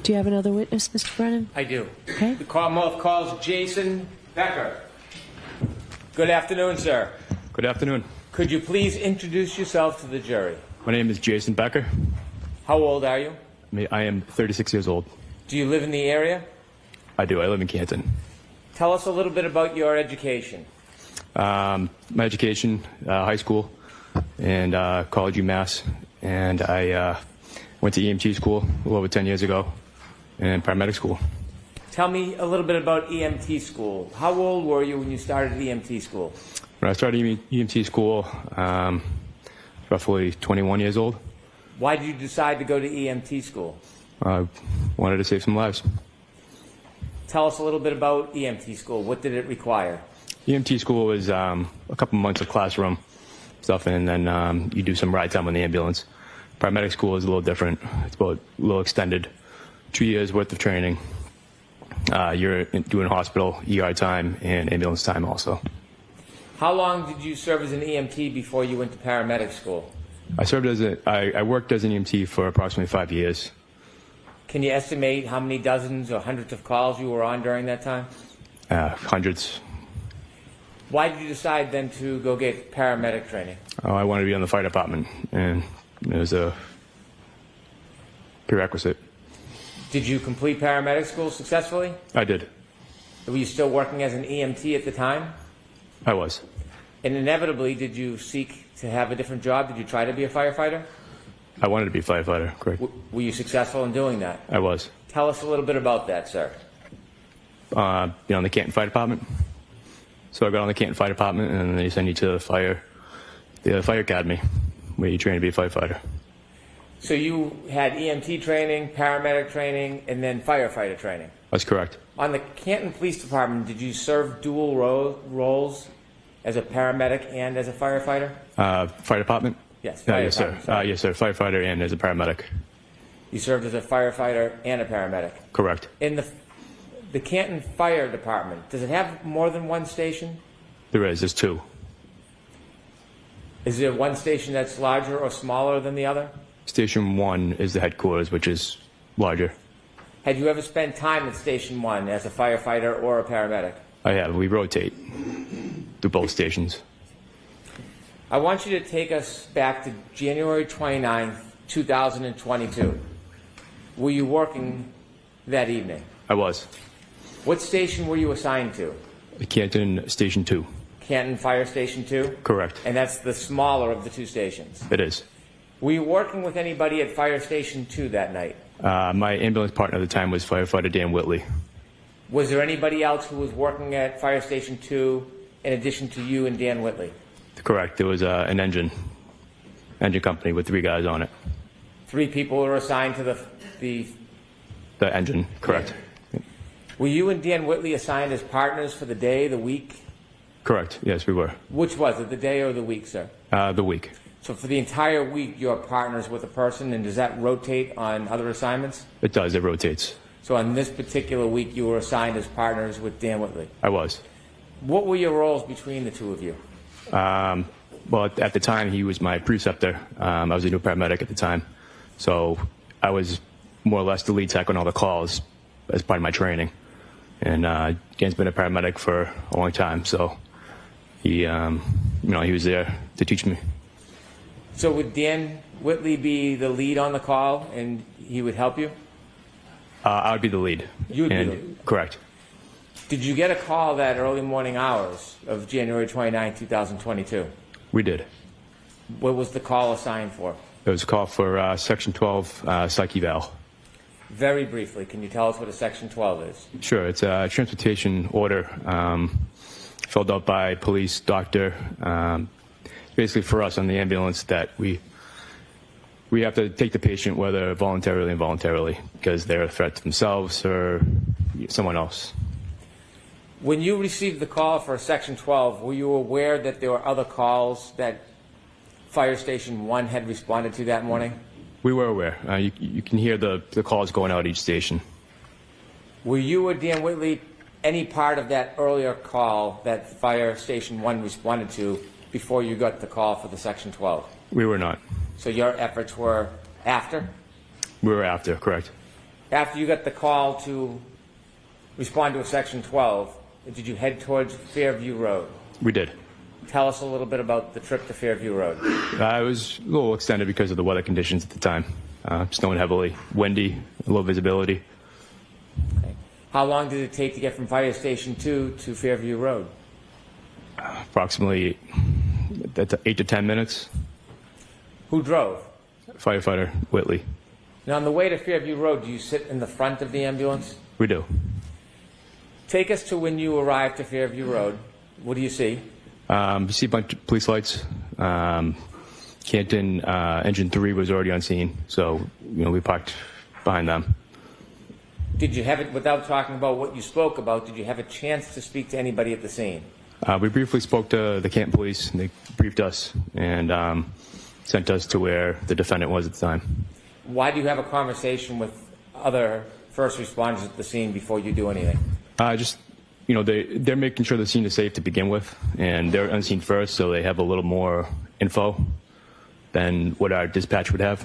Do you have another witness, Mr. Brennan? I do. Okay. The Commonwealth calls Jason Becker. Good afternoon, sir. Good afternoon. Could you please introduce yourself to the jury? My name is Jason Becker. How old are you? I am 36 years old. Do you live in the area? I do. I live in Canton. Tell us a little bit about your education. My education, high school and college UMass, and I went to EMT school a little over 10 years ago, and paramedic school. Tell me a little bit about EMT school. How old were you when you started EMT school? When I started EMT school, roughly 21 years old. Why did you decide to go to EMT school? I wanted to save some lives. Tell us a little bit about EMT school. What did it require? EMT school is a couple months of classroom stuff, and then you do some ride time on the ambulance. Paramedic school is a little different. It's about a little extended, 2 years worth of training. You're doing hospital, ER time, and ambulance time also. How long did you serve as an EMT before you went to paramedic school? I worked as an EMT for approximately 5 years. Can you estimate how many dozens or hundreds of calls you were on during that time? Hundreds. Why did you decide then to go get paramedic training? Oh, I wanted to be on the fire department, and it was a prerequisite. Did you complete paramedic school successfully? I did. Were you still working as an EMT at the time? I was. And inevitably, did you seek to have a different job? Did you try to be a firefighter? I wanted to be a firefighter, correct. Were you successful in doing that? I was. Tell us a little bit about that, sir. On the Canton Fire Department. So I got on the Canton Fire Department, and then they send you to the fire academy, where you train to be a firefighter. So you had EMT training, paramedic training, and then firefighter training? That's correct. On the Canton Police Department, did you serve dual roles as a paramedic and as a firefighter? Fire department? Yes. Yes, sir. Yes, sir. Firefighter and as a paramedic. You served as a firefighter and a paramedic? Correct. In the Canton Fire Department, does it have more than one station? There is. There's two. Is there one station that's larger or smaller than the other? Station 1 is the headquarters, which is larger. Had you ever spent time at Station 1 as a firefighter or a paramedic? I have. We rotate through both stations. I want you to take us back to January 29th, 2022. Were you working that evening? I was. What station were you assigned to? Canton Station 2. Canton Fire Station 2? Correct. And that's the smaller of the two stations? It is. Were you working with anybody at Fire Station 2 that night? My ambulance partner at the time was Firefighter Dan Whitley. Was there anybody else who was working at Fire Station 2 in addition to you and Dan Whitley? Correct. There was an engine company with 3 guys on it. 3 people were assigned to the engine, correct. Were you and Dan Whitley assigned as partners for the day, the week? Correct. Yes, we were. Which was it, the day or the week, sir? The week. So for the entire week, you're partners with a person, and does that rotate on other assignments? It does. It rotates. So on this particular week, you were assigned as partners with Dan Whitley? I was. What were your roles between the two of you? Well, at the time, he was my preceptor. I was a new paramedic at the time. So I was more or less the lead tech on all the calls as part of my training. And Dan's been a paramedic for a long time, so he was there to teach me. So would Dan Whitley be the lead on the call, and he would help you? I would be the lead. You would be the lead? Correct. Did you get a call that early morning hours of January 29, 2022? We did. What was the call assigned for? It was a call for Section 12 psych eval. Very briefly, can you tell us what a Section 12 is? Sure. It's a transportation order filled out by police, doctor, basically for us on the ambulance that we have to take the patient, whether voluntarily or involuntarily, because they're a threat to themselves or someone else. When you received the call for Section 12, were you aware that there were other calls that Fire Station 1 had responded to that morning? We were aware. You can hear the calls going out each station. Were you or Dan Whitley any part of that earlier call that Fire Station 1 responded to before you got the call for the Section 12? We were not. So your efforts were after? We were after, correct. After you got the call to respond to a Section 12, did you head towards Fairview Road? We did. Tell us a little bit about the trip to Fairview Road. It was a little extended because of the weather conditions at the time. Snowing heavily, windy, low visibility. Okay. How long did it take to get from Fire Station 2 to Fairview Road? Approximately 8 to 10 minutes. Who drove? Firefighter Whitley. Now, on the way to Fairview Road, do you sit in the front of the ambulance? We do. Take us to when you arrived to Fairview Road. What do you see? You see a bunch of police lights. Canton Engine 3 was already on scene, so we parked behind them. Did you have it, without talking about what you spoke about, did you have a chance to speak to anybody at the scene? We briefly spoke to the Canton police, and they briefed us and sent us to where the defendant was at the time. Why do you have a conversation with other first responders at the scene before you do anything? They're making sure the scene is safe to begin with, and they're unseen first, so they have a little more info than what our dispatch would have.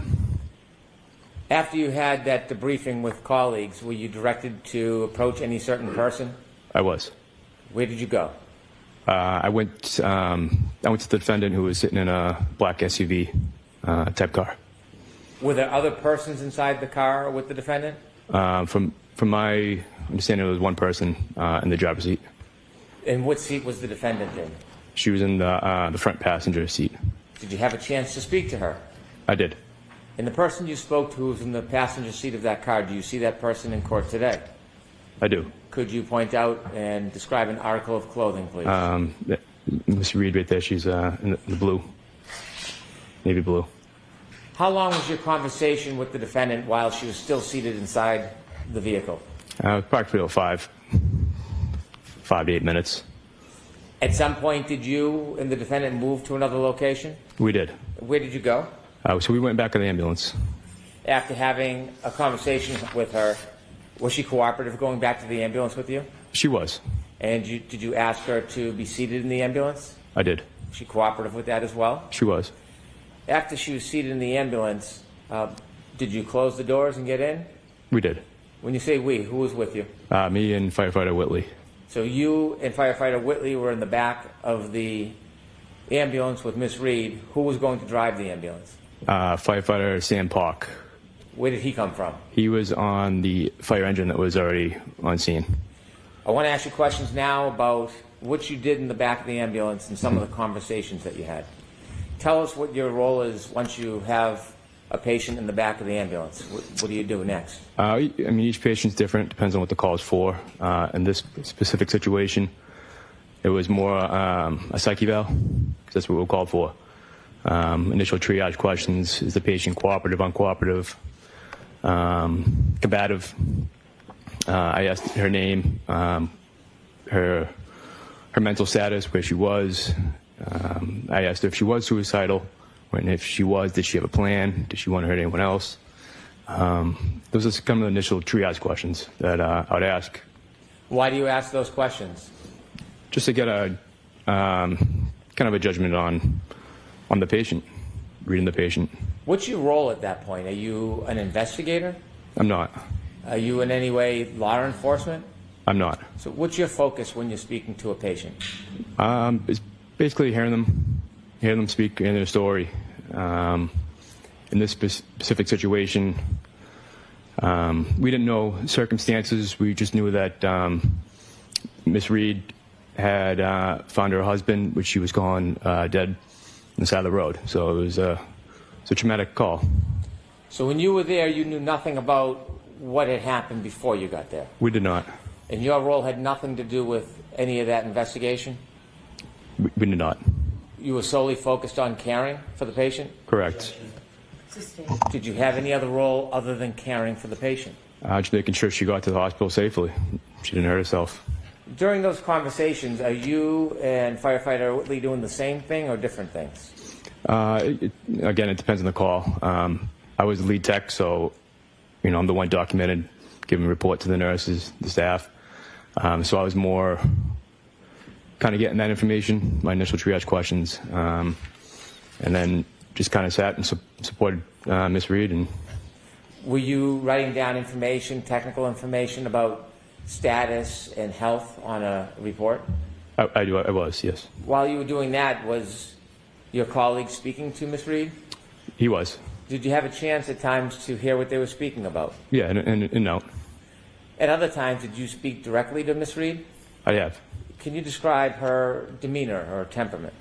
After you had that debriefing with colleagues, were you directed to approach any certain person? I was. Where did you go? I went to the defendant, who was sitting in a black SUV type car. Were there other persons inside the car with the defendant? From my understanding, there was one person in the driver's seat. And what seat was the defendant in? She was in the front passenger seat. Did you have a chance to speak to her? I did. And the person you spoke to who was in the passenger seat of that car, do you see that person in court today? I do. Could you point out and describe an article of clothing, please? Miss Reed right there, she's in the blue, navy blue. How long was your conversation with the defendant while she was still seated inside the vehicle? Approximately 5 to 8 minutes. At some point, did you and the defendant move to another location? We did. Where did you go? So we went back in the ambulance. After having a conversation with her, was she cooperative going back to the ambulance with you? She was. And did you ask her to be seated in the ambulance? I did. Was she cooperative with that as well? She was. After she was seated in the ambulance, did you close the doors and get in? We did. When you say we, who was with you? Me and Firefighter Whitley. So you and Firefighter Whitley were in the back of the ambulance with Miss Reed. Who was going to drive the ambulance? Firefighter Sam Park. Where did he come from? He was on the fire engine that was already on scene. I want to ask you questions now about what you did in the back of the ambulance and some of the conversations that you had. Tell us what your role is once you have a patient in the back of the ambulance. What do you do next? Each patient's different. Depends on what the call is for. In this specific situation, it was more a psych eval, because that's what we were called for. Initial triage questions: is the patient cooperative, uncooperative, combative? I asked her name, her mental status, where she was. I asked her if she was suicidal, and if she was, did she have a plan? Did she want to hurt anyone else? Those are kind of the initial triage questions that I would ask. Why do you ask those questions? Just to get a kind of a judgment on the patient, reading the patient. What's your role at that point? Are you an investigator? I'm not. Are you in any way law enforcement? I'm not. So what's your focus when you're speaking to a patient? It's basically hearing them speak in their story. In this specific situation, we didn't know circumstances. We just knew that Miss Reed had found her husband, which she was gone dead on the side of the road. So it was a traumatic call. So when you were there, you knew nothing about what had happened before you got there? We did not. And your role had nothing to do with any of that investigation? We did not. You were solely focused on caring for the patient? Correct. Did you have any other role other than caring for the patient? Just making sure she got to the hospital safely. She didn't hurt herself. During those conversations, are you and Firefighter Whitley doing the same thing or different things? Again, it depends on the call. I was the lead tech, so I'm the one documented, giving a report to the nurses, the staff. So I was more kind of getting that information, my initial triage questions, and then just kind of sat and supported Miss Reed. And Were you writing down information, technical information about status and health on a report? I was, yes. While you were doing that, was your colleague speaking to Ms. Reed? He was. Did you have a chance at times to hear what they were speaking about? Yeah, and no. At other times, did you speak directly to Ms. Reed? I have. Can you describe her demeanor, her temperament?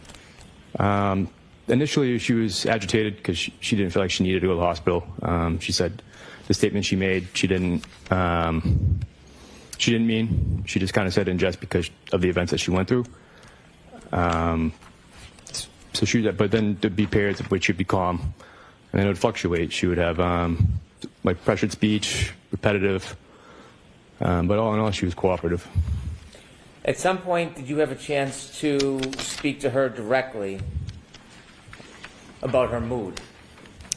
Initially, she was agitated because she didn't feel like she needed to go to the hospital. She said the statement she made, she didn't mean. She just kind of said it in jest because of the events that she went through. So she, but then there'd be periods of which she'd be calm, and then it would fluctuate. She would have like pressured speech, repetitive, but all in all, she was cooperative. At some point, did you have a chance to speak to her directly about her mood?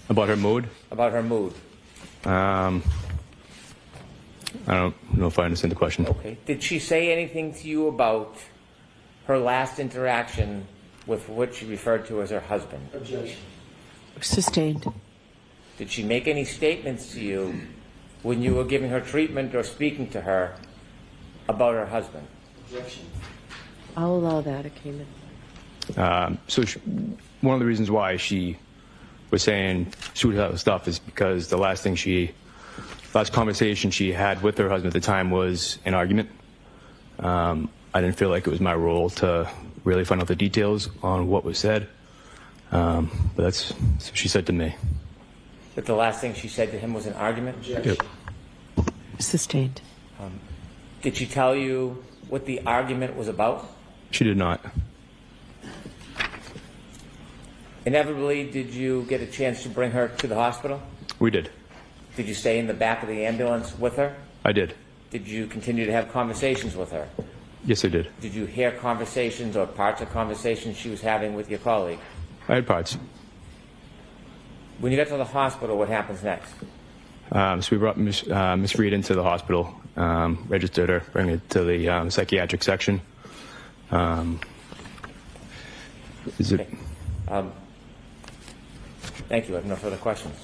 About her mood? About her mood. I don't know if I understand the question. Okay. Did she say anything to you about her last interaction with what she referred to as her husband? Objection. Sustained. Did she make any statements to you when you were giving her treatment or speaking to her about her husband? Objection. I'll allow that. It came in. One of the reasons why she was saying suicidal stuff is because the last conversation she had with her husband at the time was an argument. I didn't feel like it was my role to really find out the details on what was said, but that's what she said to me. That the last thing she said to him was an argument? Objection. Yep. Sustained. Did she tell you what the argument was about? She did not. Inevitably, did you get a chance to bring her to the hospital? We did. Did you stay in the back of the ambulance with her? I did. Did you continue to have conversations with her? Yes, I did. Did you hear conversations or parts of conversations she was having with your colleague? I had parts. When you got to the hospital, what happens next? So we brought Miss Reed into the hospital, registered her, bring her to the psychiatric section. Is it? Thank you. I have no further questions.